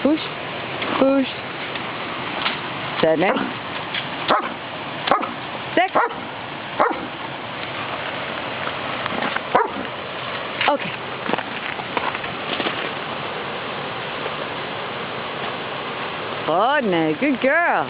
Push. Push. Sit next. Sit. Okay. Oh, no, good girl.